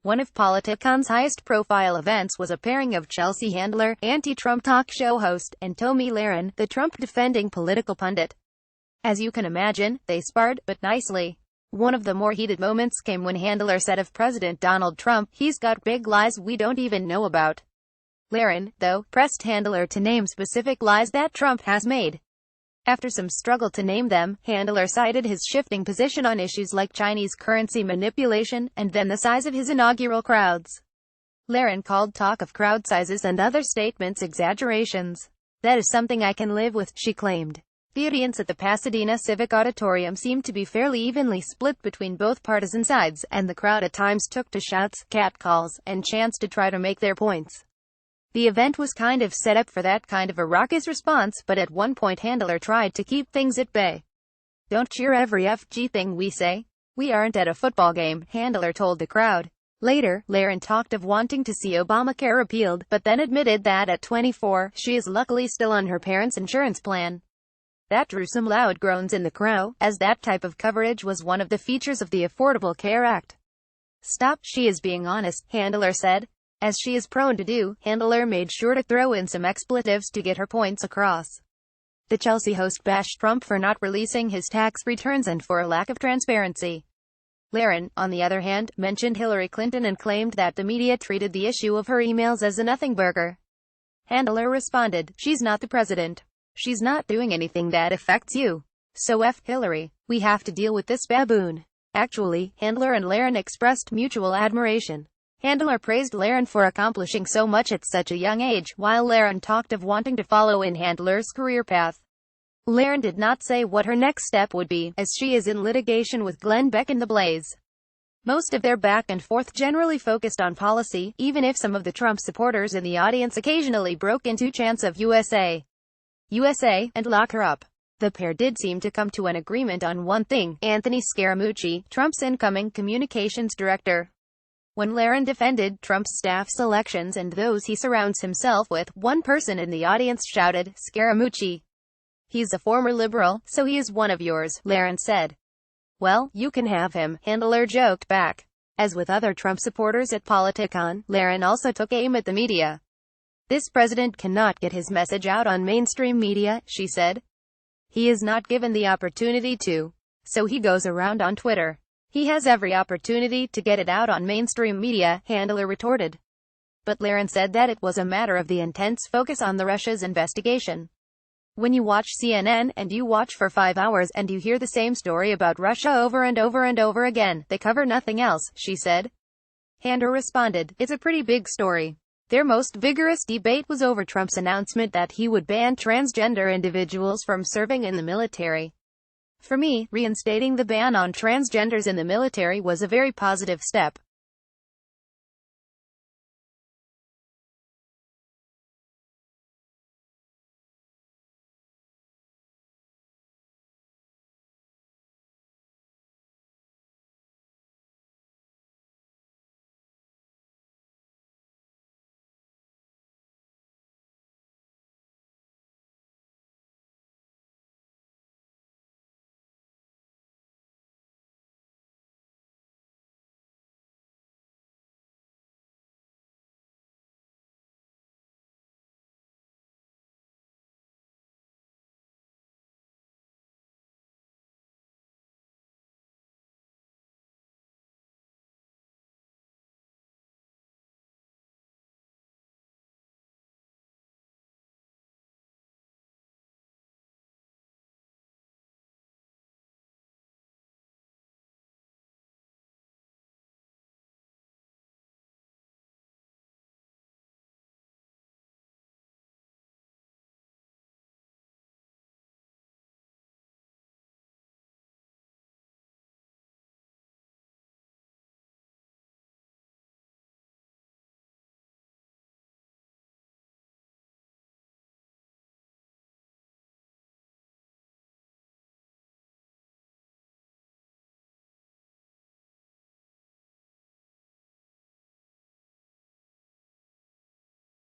One of Politicon's highest-profile events was a pairing of Chelsea Handler, anti-Trump talk show host, and Tomi Lahren, the Trump-defending political pundit. As you can imagine, they sparred, but nicely. One of the more heated moments came when Handler said of President Donald Trump, "He's got big lies we don't even know about." Lahren, though, pressed Handler to name specific lies that Trump has made. After some struggle to name them, Handler cited his shifting position on issues like Chinese currency manipulation, and then the size of his inaugural crowds. Lahren called talk of crowd sizes and other statements exaggerations. "That is something I can live with," she claimed. The audience at the Pasadena Civic Auditorium seemed to be fairly evenly split between both partisan sides, and the crowd at times took to shouts, catcalls, and chants to try to make their points. The event was kind of set up for that kind of a raucous response, but at one point Handler tried to keep things at bay. "Don't cheer every FG thing we say. We aren't at a football game," Handler told the crowd. Later, Lahren talked of wanting to see Obamacare repealed, but then admitted that at 24, she is luckily still on her parents' insurance plan. That drew some loud groans in the crowd, as that type of coverage was one of the features of the Affordable Care Act. "Stop, she is being honest," Handler said. As she is prone to do, Handler made sure to throw in some expletives to get her points across. The Chelsea host bashed Trump for not releasing his tax returns and for a lack of transparency. Lahren, on the other hand, mentioned Hillary Clinton and claimed that the media treated the issue of her emails as a nothing burger. Handler responded, "She's not the president. She's not doing anything that affects you. So F Hillary. We have to deal with this baboon." Actually, Handler and Lahren expressed mutual admiration. Handler praised Lahren for accomplishing so much at such a young age, while Lahren talked of wanting to follow in Handler's career path. Lahren did not say what her next step would be, as she is in litigation with Glenn Beck in The Blaze. Most of their back and forth generally focused on policy, even if some of the Trump supporters in the audience occasionally broke into chants of USA, USA, and lock her up. The pair did seem to come to an agreement on one thing: Anthony Scaramucci, Trump's incoming communications director. When Lahren defended Trump's staff selections and those he surrounds himself with, one person in the audience shouted, "Scaramucci. He's a former liberal, so he is one of yours," Lahren said. "Well, you can have him," Handler joked back. As with other Trump supporters at Politicon, Lahren also took aim at the media. "This president cannot get his message out on mainstream media," she said. "He is not given the opportunity to. So he goes around on Twitter. He has every opportunity to get it out on mainstream media," Handler retorted. But Lahren said that it was a matter of the intense focus on the Russia's investigation. "When you watch CNN, and you watch for 5 hours, and you hear the same story about Russia over and over and over again, they cover nothing else," she said. Handler responded, "It's a pretty big story." Their most vigorous debate was over Trump's announcement that he would ban transgender individuals from serving in the military. "For me, reinstating the ban on transgenders in the military was a very positive step.